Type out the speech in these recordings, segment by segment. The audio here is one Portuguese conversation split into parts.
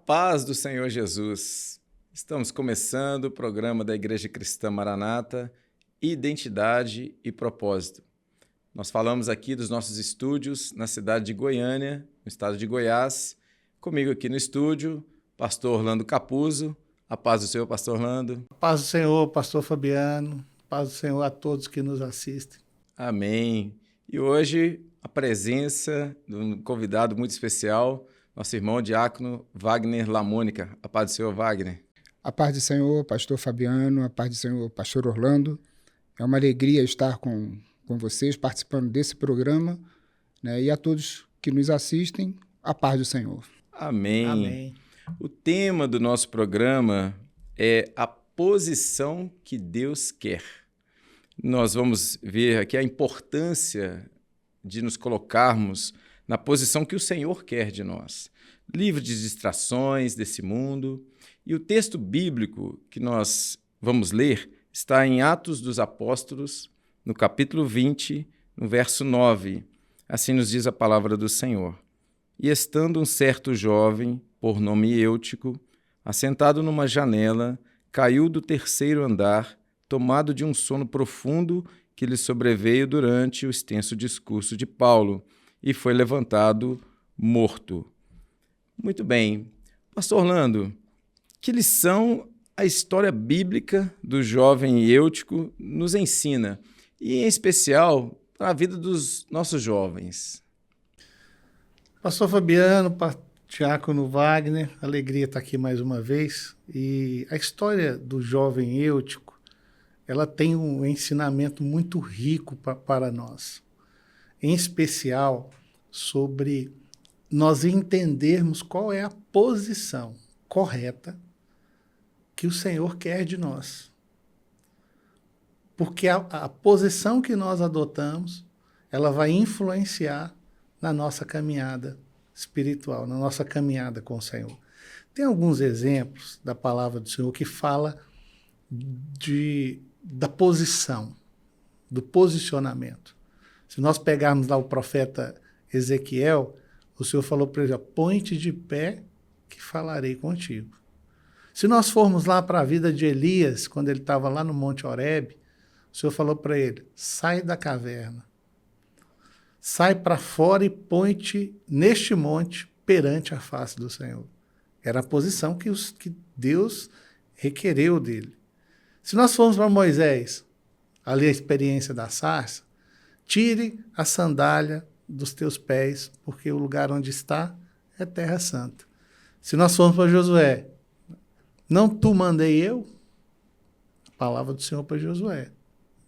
paz do Senhor Jesus. Estamos começando o programa da Igreja Cristã Maranata, Identidade e Propósito. Nós falamos aqui dos nossos estúdios na cidade de Goiânia, no estado de Goiás. Comigo aqui no estúdio, pastor Orlando Capuzzo. A paz do Senhor, pastor Orlando. A paz do Senhor, pastor Fabiano. A paz do Senhor a todos que nos assistem. Amém. E hoje a presença de um convidado muito especial, nosso irmão diácono Wagner Lamônica. A paz do Senhor, Wagner. A paz do Senhor, pastor Fabiano, a paz do Senhor, pastor Orlando. É uma alegria estar com vocês, participando desse programa, né? E a todos que nos assistem, a paz do Senhor. Amém. Amém. O tema do nosso programa é a posição que Deus quer. Nós vamos ver aqui a importância de nos colocarmos na posição que o Senhor quer de nós, livre de distrações desse mundo. E o texto bíblico que nós vamos ler está em Atos dos Apóstolos, no capítulo 20, no verso 9. Assim nos diz a palavra do Senhor. E estando um certo jovem, por nome Eutico, assentado numa janela, caiu do terceiro andar, tomado de um sono profundo que lhe sobreveio durante o extenso discurso de Paulo, e foi levantado morto. Muito bem. Pastor Orlando, que lição a história bíblica do jovem Eutico nos ensina, e em especial para a vida dos nossos jovens? Pastor Fabiano, diácono Wagner, alegria estar aqui mais uma vez. E a história do jovem Eutico, ela tem um ensinamento muito rico para nós, em especial sobre nós entendermos qual é a posição correta que o Senhor quer de nós. Porque a posição que nós adotamos, ela vai influenciar na nossa caminhada espiritual, na nossa caminhada com o Senhor. Tem alguns exemplos da palavra do Senhor que fala da posição, do posicionamento. Se nós pegarmos lá o profeta Ezequiel, o Senhor falou para ele: põe-te de pé que falarei contigo. Se nós formos lá para a vida de Elias, quando ele estava lá no Monte Horebe, o Senhor falou para ele: sai da caverna, sai para fora e põe-te neste monte perante a face do Senhor. Era a posição que Deus requereu dele. Se nós formos para Moisés, ali a experiência da sarça, tire a sandália dos teus pés, porque o lugar onde está é terra santa. Se nós formos para Josué, não tu mandei eu? A palavra do Senhor para Josué,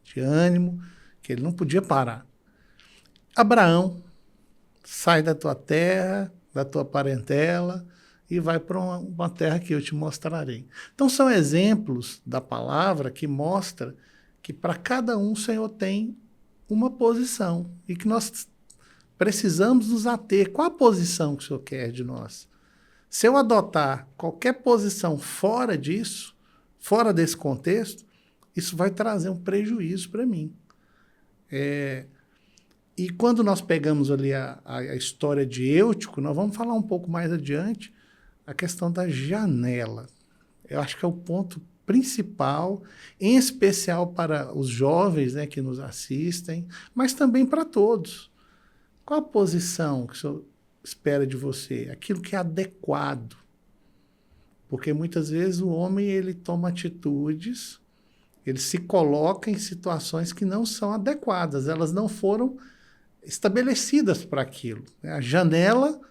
de ânimo, que ele não podia parar. Abraão, sai da tua terra, da tua parentela, e vai para uma terra que eu te mostrarei. Então, são exemplos da palavra que mostra que para cada um o Senhor tem uma posição e que nós precisamos nos ater. Qual a posição que o Senhor quer de nós? Se eu adotar qualquer posição fora disso, fora desse contexto, isso vai trazer um prejuízo para mim. E quando nós pegamos ali a história de Eutico, nós vamos falar um pouco mais adiante a questão da janela. Eu acho que é o ponto principal, em especial para os jovens, né, que nos assistem, mas também para todos. Qual a posição que o Senhor espera de você? Aquilo que é adequado. Porque muitas vezes o homem ele toma atitudes, ele se coloca em situações que não são adequadas, elas não foram estabelecidas para aquilo. A janela,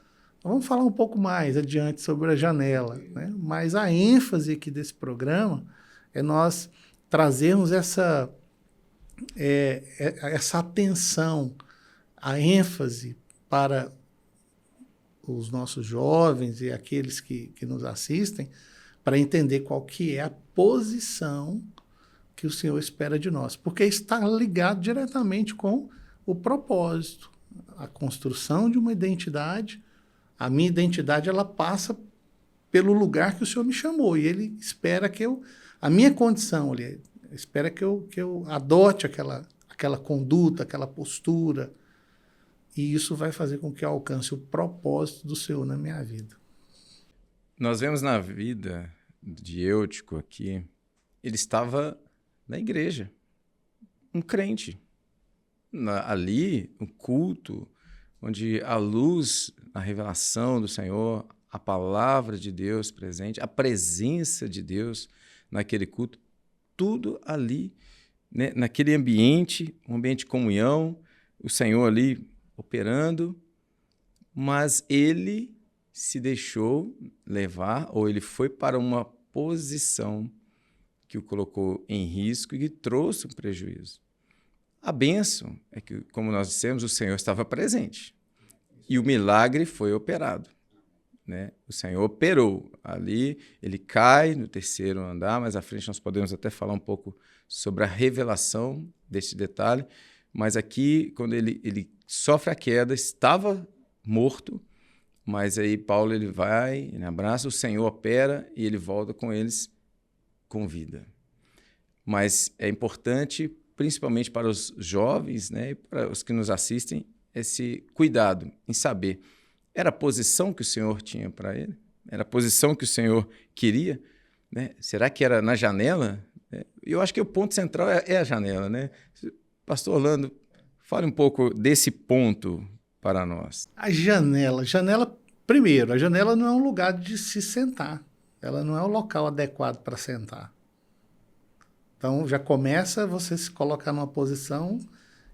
vamos falar um pouco mais adiante sobre a janela, né? Mas a ênfase aqui desse programa é nós trazermos essa atenção, a ênfase para os nossos jovens e aqueles que nos assistem, para entender qual que é a posição que o Senhor espera de nós. Porque está ligado diretamente com o propósito, a construção de uma identidade. A minha identidade, ela passa pelo lugar que o Senhor me chamou, e Ele espera que a minha condição, Ele espera que eu adote aquela conduta, aquela postura, e isso vai fazer com que eu alcance o propósito do Senhor na minha vida. Nós vemos na vida de Eutico aqui, ele estava na igreja, um crente. Ali, um culto, onde a luz, a revelação do Senhor, a palavra de Deus presente, a presença de Deus naquele culto, tudo ali, né, naquele ambiente, um ambiente de comunhão, o Senhor ali operando, mas ele se deixou levar, ou ele foi para uma posição que o colocou em risco e que trouxe um prejuízo. A bênção é que, como nós dissemos, o Senhor estava presente e o milagre foi operado, né? O Senhor operou ali, ele cai no terceiro andar, mas à frente nós podemos até falar um pouco sobre a revelação deste detalhe, mas aqui, quando ele sofre a queda, estava morto, mas aí Paulo ele vai, ele abraça, o Senhor opera e ele volta com eles com vida. Mas é importante, principalmente para os jovens, né, e para os que nos assistem, esse cuidado em saber, era a posição que o Senhor tinha para ele? Era a posição que o Senhor queria? Né? Será que era na janela? Eu acho que o ponto central é a janela, né? Pastor Orlando, fale um pouco desse ponto para nós. A janela, primeiro, a janela não é um lugar de se sentar. Ela não é o local adequado para sentar. Então, já começa você se colocar numa posição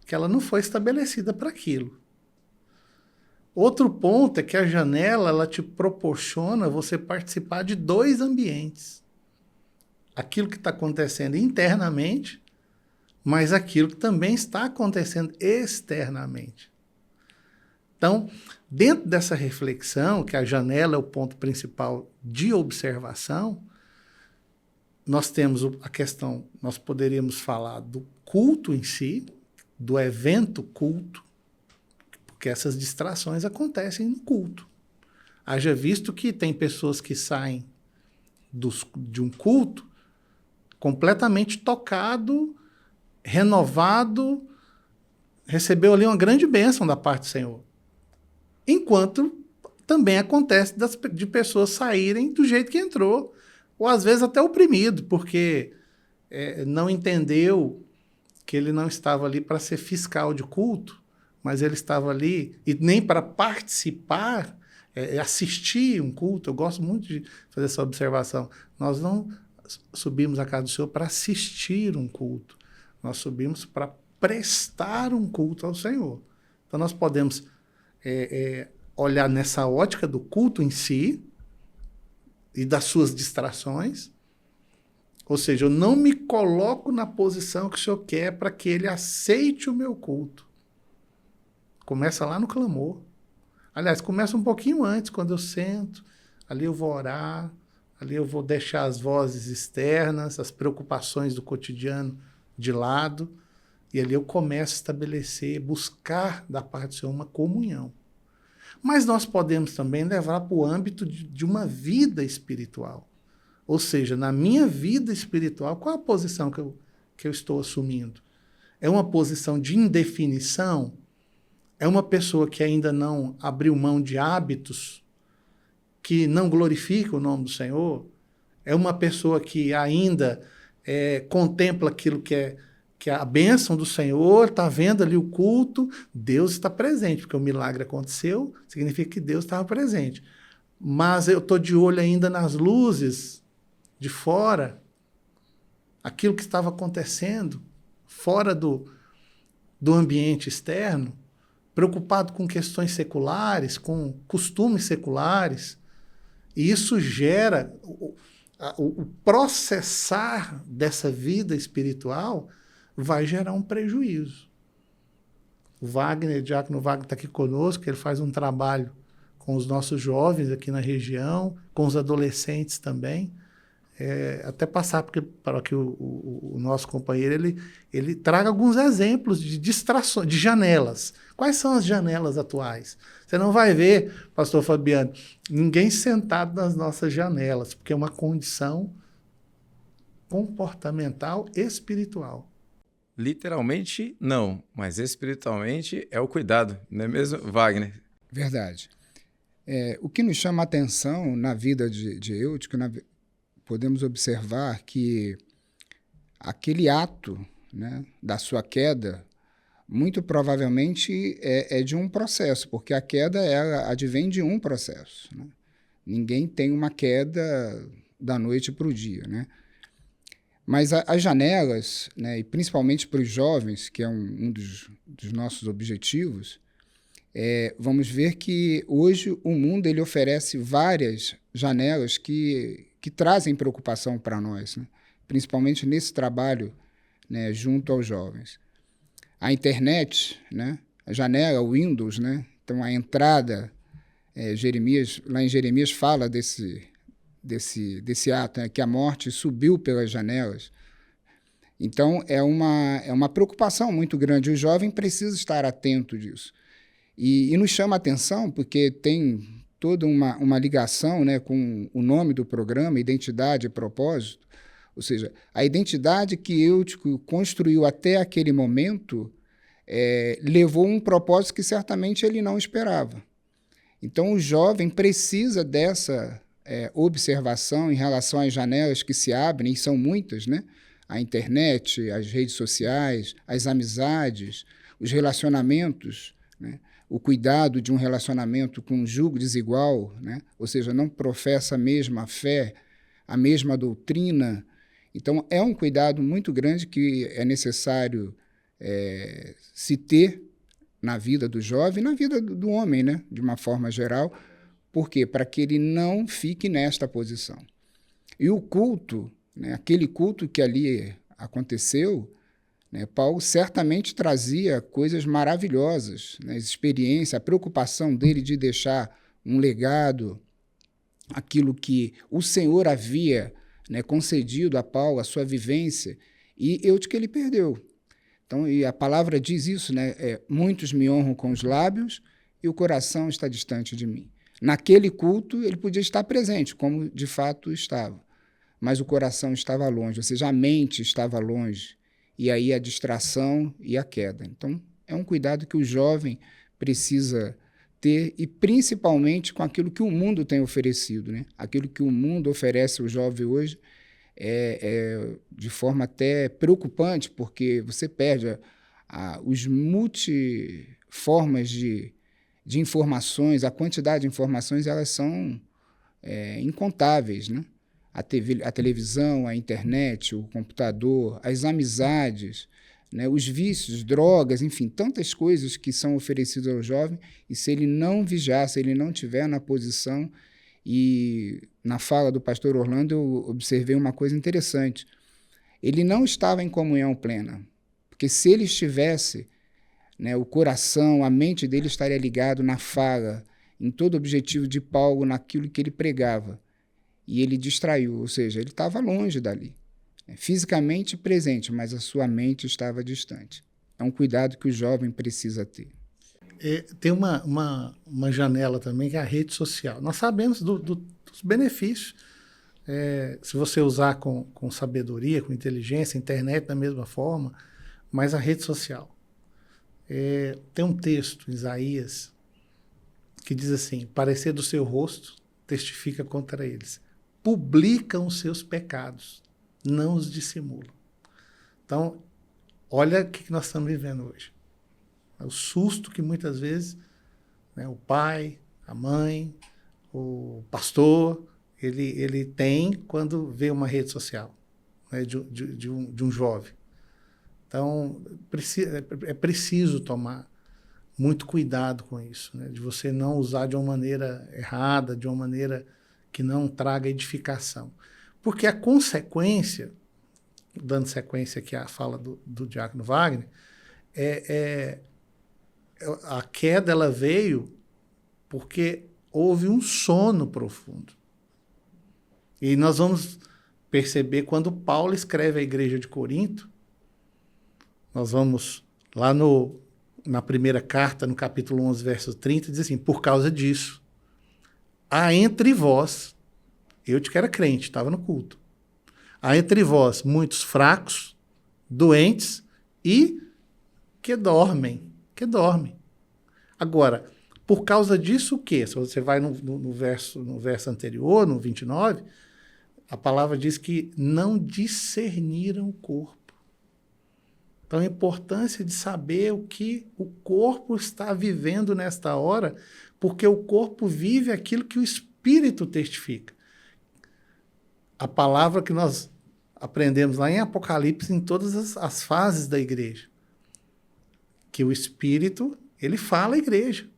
que ela não foi estabelecida para aquilo. Outro ponto é que a janela ela te proporciona você participar de dois ambientes. Aquilo que está acontecendo internamente, mas aquilo que também está acontecendo externamente. Então, dentro dessa reflexão, que a janela é o ponto principal de observação, nós temos a questão, nós poderíamos falar do culto em si, do evento culto, porque essas distrações acontecem no culto. Haja visto que tem pessoas que saem de um culto completamente tocado, renovado, recebeu ali uma grande bênção da parte do Senhor. Enquanto também acontece de pessoas saírem do jeito que entrou, ou às vezes até oprimido, porque não entendeu que ele não estava ali para ser fiscal de culto, mas ele estava ali, e nem para participar, assistir um culto. Eu gosto muito de fazer essa observação. Nós não subimos à casa do Senhor para assistir um culto, nós subimos para prestar um culto ao Senhor. Então nós podemos olhar nessa ótica do culto em si e das suas distrações, ou seja, eu não me coloco na posição que o Senhor quer para que Ele aceite o meu culto. Começa lá no clamor. Aliás, começa um pouquinho antes, quando eu sento, ali eu vou orar, ali eu vou deixar as vozes externas, as preocupações do cotidiano de lado, e ali eu começo a estabelecer, buscar da parte do Senhor uma comunhão. Mas nós podemos também levar para o âmbito de uma vida espiritual. Ou seja, na minha vida espiritual, qual a posição que eu estou assumindo? É uma posição de indefinição? É uma pessoa que ainda não abriu mão de hábitos que não glorificam o nome do Senhor? É uma pessoa que ainda contempla aquilo que é a bênção do Senhor, está vendo ali o culto, Deus está presente, porque o milagre aconteceu, significa que Deus estava presente. Mas eu estou de olho ainda nas luzes de fora, aquilo que estava acontecendo fora do ambiente externo, preocupado com questões seculares, com costumes seculares, e isso gera o processar dessa vida espiritual vai gerar um prejuízo. O Diácono Wagner está aqui conosco, ele faz um trabalho com os nossos jovens aqui na região, com os adolescentes também. Até passar para que o nosso companheiro ele traga alguns exemplos de distrações, de janelas. Quais são as janelas atuais? Você não vai ver, pastor Fabiano, ninguém sentado nas nossas janelas, porque é uma condição comportamental espiritual. Literalmente, não, mas espiritualmente é o cuidado, não é mesmo, Wagner? Verdade. O que nos chama a atenção na vida de Eutico, podemos observar que aquele ato, né, da sua queda, muito provavelmente é de um processo, porque a queda advém de um processo, né? Ninguém tem uma queda da noite para o dia, né? Mas as janelas, né, e principalmente para os jovens, que é um dos nossos objetivos, vamos ver que hoje o mundo ele oferece várias janelas que trazem preocupação para nós, né? Principalmente nesse trabalho, né, junto aos jovens. A internet, né, a janela, o Windows, né, então a entrada, lá em Jeremias fala desse ato, né, que a morte subiu pelas janelas. Então é uma preocupação muito grande. O jovem precisa estar atento disso. E nos chama a atenção porque tem toda uma ligação, né, com o nome do programa, Identidade e Propósito. Ou seja, a identidade que Eutico construiu até aquele momento levou um propósito que certamente ele não esperava. Então, o jovem precisa dessa observação em relação às janelas que se abrem, e são muitas, né? A internet, as redes sociais, as amizades, os relacionamentos, né? O cuidado de um relacionamento com um jugo desigual, né? Ou seja, não professa a mesma fé, a mesma doutrina. Então, é um cuidado muito grande que é necessário se ter na vida do jovem, na vida do homem, né? De uma forma geral. Por quê? Para que ele não fique nesta posição. E o culto, né? Aquele culto que ali aconteceu, né? Paulo certamente trazia coisas maravilhosas, né? Experiência, a preocupação dele de deixar um legado, aquilo que o Senhor havia, né, concedido a Paulo, a sua vivência, e Eutico ele perdeu. Então, e a palavra diz isso, né? Muitos me honram com os lábios e o coração está distante de mim. Naquele culto, ele podia estar presente, como de fato estava, mas o coração estava longe, ou seja, a mente estava longe, e aí a distração e a queda. Então, é um cuidado que o jovem precisa ter, e principalmente com aquilo que o mundo tem oferecido, né? Aquilo que o mundo oferece ao jovem hoje de forma até preocupante, porque você perde os multiformas de informações, a quantidade de informações, elas são incontáveis, né? A televisão, a internet, o computador, as amizades, né? Os vícios, drogas, enfim, tantas coisas que são oferecidas ao jovem, e se ele não vigiar, se ele não estiver na posição. E na fala do pastor Orlando eu observei uma coisa interessante. Ele não estava em comunhão plena, porque se ele estivesse, né, o coração, a mente dele estaria ligado na fala, em todo o objetivo de Paulo, naquilo que ele pregava. E ele distraiu, ou seja, ele estava longe dali, fisicamente presente, mas a sua mente estava distante. É um cuidado que o jovem precisa ter. Tem uma janela também, que é a rede social. Nós sabemos dos benefícios. Se você usar com sabedoria, com inteligência, internet da mesma forma, mas a rede social. Tem um texto, Isaías, que diz assim: parecer do seu rosto testifica contra eles. Publicam os seus pecados, não os dissimulam. Então, olha o que nós estamos vivendo hoje. O susto que muitas vezes, né, o pai, a mãe, o pastor, ele tem quando vê uma rede social, né, de um jovem. Então, é preciso tomar muito cuidado com isso, né, de você não usar de uma maneira errada, de uma maneira que não traga edificação. Porque a consequência, dando sequência aqui à fala do diácono Wagner, a queda ela veio porque houve um sono profundo. E nós vamos perceber quando Paulo escreve à igreja de Corinto, nós vamos lá na primeira carta, no capítulo 11, verso 30, diz assim: por causa disso, há entre vós, Eutico era crente, estava no culto, há entre vós muitos fracos, doentes e que dormem. Agora, Por causa disso, o quê? Se você vai no verso anterior, no 29, a palavra diz que não discerniram o corpo. Então, a importância de saber o que o corpo está vivendo nesta hora, porque o corpo vive aquilo que o Espírito testifica. A palavra que nós aprendemos lá em Apocalipse, em todas as fases da igreja. Que o Espírito, ele fala à igreja.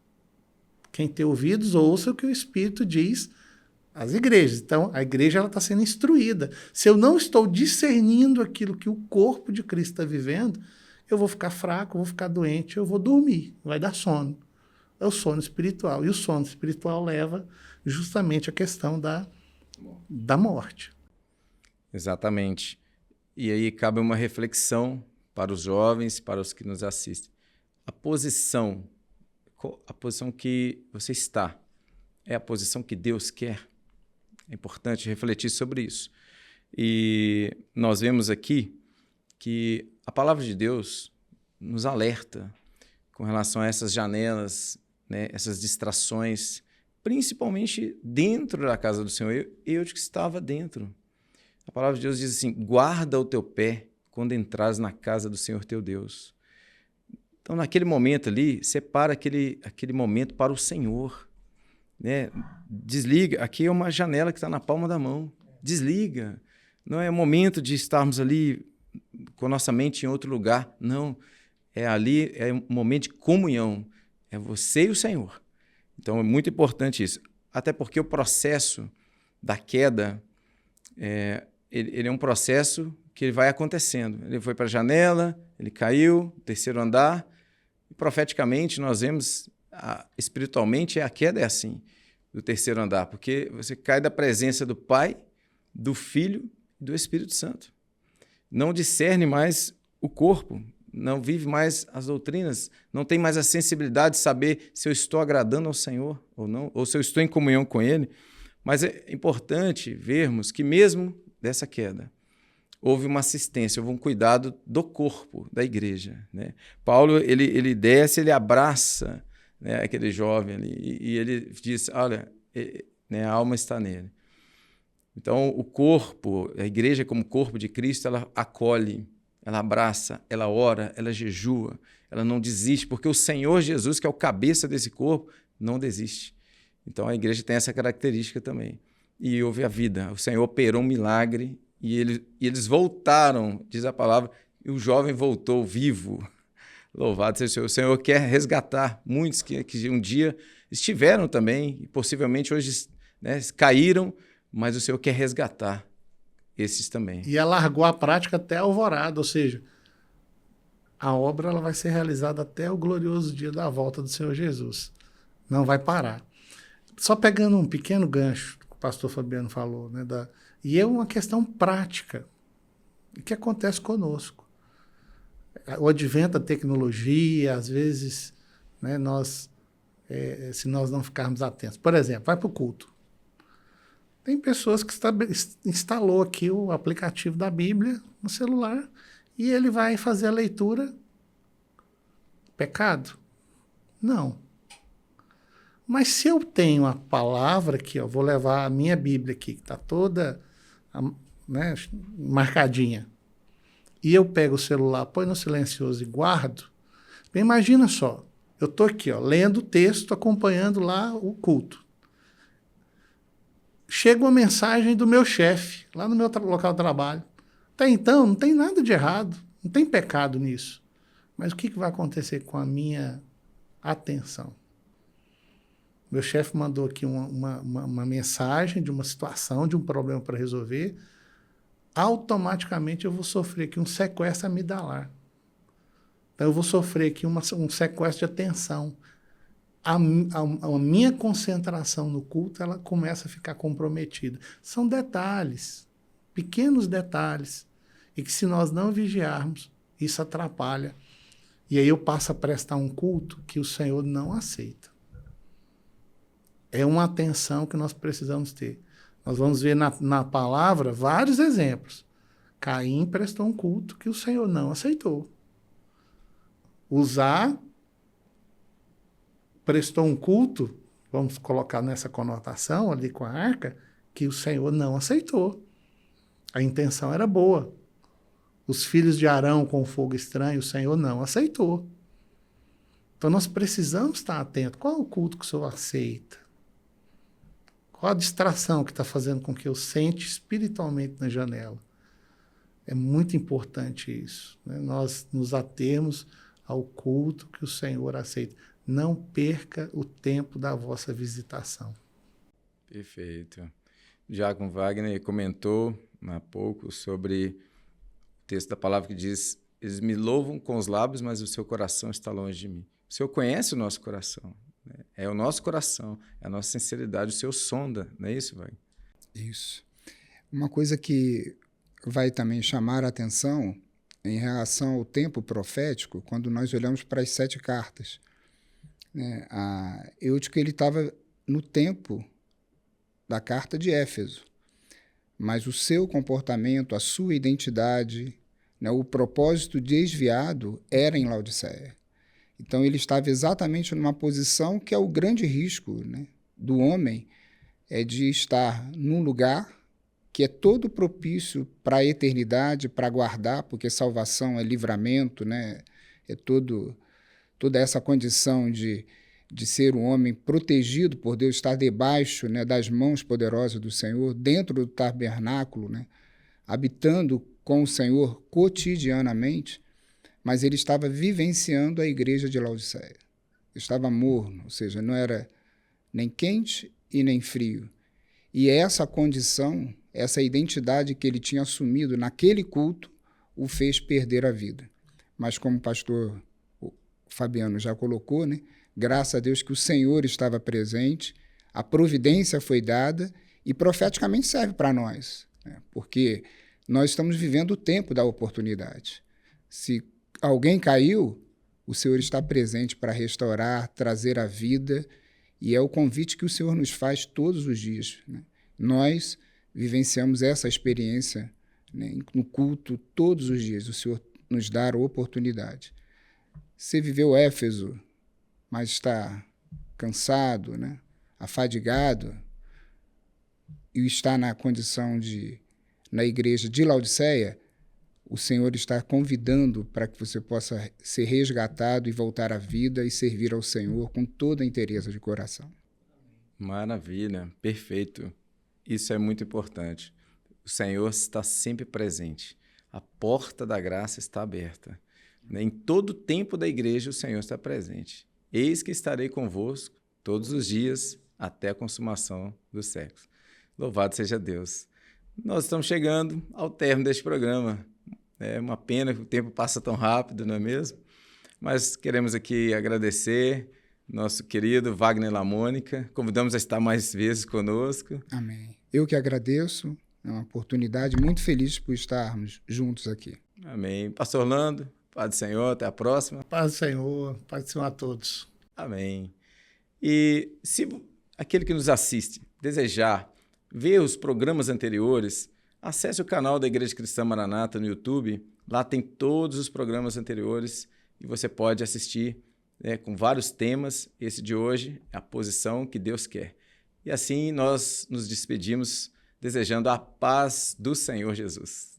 Quem tem ouvidos, ouça o que o Espírito diz às igrejas. Então, a igreja está sendo instruída. Se eu não estou discernindo aquilo que o corpo de Cristo está vivendo, eu vou ficar fraco, eu vou ficar doente, eu vou dormir, vai dar sono. É o sono espiritual. E o sono espiritual leva justamente à questão da morte. Exatamente. E aí cabe uma reflexão para os jovens, para os que nos assistem. A posição que você está, é a posição que Deus quer? É importante refletir sobre isso. E nós vemos aqui que a palavra de Deus nos alerta com relação a essas janelas, né, essas distrações, principalmente dentro da casa do Senhor. Eu que estava dentro. A palavra de Deus diz assim, guarda o teu pé quando entrares na casa do Senhor teu Deus. Então, naquele momento ali, separa aquele momento para o Senhor. Né? Desliga. Aqui é uma janela que está na palma da mão. Desliga. Não é momento de estarmos ali com nossa mente em outro lugar. Não. Ali é um momento de comunhão. É você e o Senhor. Então, é muito importante isso. Até porque o processo da queda, ele é um processo que ele vai acontecendo. Ele foi para a janela, ele caiu, terceiro andar. E, profeticamente, nós vemos, espiritualmente, a queda é assim, do terceiro andar, porque você cai da presença do Pai, do Filho e do Espírito Santo. Não discerne mais o corpo, não vive mais as doutrinas, não tem mais a sensibilidade de saber se eu estou agradando ao Senhor ou não, ou se eu estou em comunhão com Ele. Mas é importante vermos que mesmo dessa queda, houve uma assistência, houve um cuidado do corpo da igreja. Né? Paulo, ele desce, ele abraça, né, aquele jovem ali, e ele diz, olha, né, a alma está nele. Então, o corpo, a igreja como corpo de Cristo, ela acolhe, ela abraça, ela ora, ela jejua, ela não desiste, porque o Senhor Jesus, que é o cabeça desse corpo, não desiste. Então, a igreja tem essa característica também. E houve a vida, o Senhor operou um milagre, e eles voltaram, diz a palavra, e o jovem voltou vivo. Louvado seja o Senhor. O Senhor quer resgatar muitos que um dia estiveram também, e possivelmente hoje, né, caíram, mas o Senhor quer resgatar esses também. E alargou a prática até a alvorada, ou seja, a obra ela vai ser realizada até o glorioso dia da volta do Senhor Jesus. Não vai parar. Só pegando um pequeno gancho que o pastor Fabiano falou, né, e é uma questão prática que acontece conosco. O advento da tecnologia, às vezes, né, se nós não ficarmos atentos. Por exemplo, vai para o culto. Tem pessoas que instalou aqui o aplicativo da Bíblia no celular e ele vai fazer a leitura. Pecado? Não. Mas se eu tenho a palavra aqui, vou levar a minha Bíblia aqui, que está toda, né, marcadinha, e eu pego o celular, põe no silencioso e guardo, bem, imagina só, eu estou aqui, lendo o texto, acompanhando lá o culto. Chega uma mensagem do meu chefe, lá no meu local de trabalho. Até então, não tem nada de errado, não tem pecado nisso. Mas o que vai acontecer com a minha atenção? Meu chefe mandou aqui uma mensagem de uma situação, de um problema para resolver. Automaticamente eu vou sofrer aqui um sequestro amidalar. Então eu vou sofrer aqui um sequestro de atenção. A minha concentração no culto ela começa a ficar comprometida. São detalhes, pequenos detalhes, e que se nós não vigiarmos, isso atrapalha. E aí eu passo a prestar um culto que o Senhor não aceita. É uma atenção que nós precisamos ter. Nós vamos ver na palavra vários exemplos. Caim prestou um culto que o Senhor não aceitou. Usar prestou um culto, vamos colocar nessa conotação ali com a arca, que o Senhor não aceitou. A intenção era boa. Os filhos de Arão com o fogo estranho, o Senhor não aceitou. Então nós precisamos estar atentos. Qual é o culto que o Senhor aceita? Qual a distração que está fazendo com que eu sente espiritualmente na janela? É muito importante isso, né? Nós nos atermos ao culto que o Senhor aceita. Não perca o tempo da vossa visitação. Perfeito. Diácono Wagner comentou há pouco sobre o texto da palavra que diz: eles me louvam com os lábios, mas o seu coração está longe de mim. O Senhor conhece o nosso coração, né? É o nosso coração, é a nossa sinceridade, o Senhor sonda, não é isso, Wagner? Isso. Uma coisa que vai também chamar a atenção em relação ao tempo profético, quando nós olhamos para as 7 cartas, né? Eutico, ele estava no tempo da carta de Éfeso, mas o seu comportamento, a sua identidade, né, o propósito desviado era em Laodiceia. Então ele estava exatamente numa posição que é o grande risco, né, do homem, é de estar num lugar que é todo propício para a eternidade, para guardar, porque salvação é livramento, né? É toda essa condição de ser um homem protegido por Deus, estar debaixo, né, das mãos poderosas do Senhor, dentro do tabernáculo, né, habitando com o Senhor cotidianamente, mas ele estava vivenciando a igreja de Laodiceia. Estava morno, ou seja, não era nem quente e nem frio. E essa condição, essa identidade que ele tinha assumido naquele culto, o fez perder a vida. Mas como o pastor Fabiano já colocou, né, graças a Deus que o Senhor estava presente, a providência foi dada e profeticamente serve para nós, né, porque nós estamos vivendo o tempo da oportunidade. Se alguém caiu, o Senhor está presente para restaurar, trazer a vida, e é o convite que o Senhor nos faz todos os dias, né? Nós vivenciamos essa experiência, né, no culto todos os dias. O Senhor nos dá a oportunidade. Você viveu Éfeso, mas está cansado, né, afadigado, e está na condição na igreja de Laodiceia, o Senhor está convidando para que você possa ser resgatado e voltar à vida e servir ao Senhor com toda a inteireza de coração. Maravilha, perfeito. Isso é muito importante. O Senhor está sempre presente. A porta da graça está aberta. Em todo o tempo da igreja, o Senhor está presente. Eis que estarei convosco todos os dias até a consumação dos séculos. Louvado seja Deus. Nós estamos chegando ao término deste programa. É uma pena que o tempo passa tão rápido, não é mesmo? Mas queremos aqui agradecer nosso querido Wagner Lamônica. Convidamos a estar mais vezes conosco. Amém. Eu que agradeço. É uma oportunidade muito feliz por estarmos juntos aqui. Amém. Pastor Orlando, paz do Senhor, até a próxima. Paz do Senhor, paz do Senhor a todos. Amém. E se aquele que nos assiste desejar ver os programas anteriores, acesse o canal da Igreja Cristã Maranata no YouTube. Lá tem todos os programas anteriores e você pode assistir, né, com vários temas. Esse de hoje é a posição que Deus quer. E assim nós nos despedimos desejando a paz do Senhor Jesus.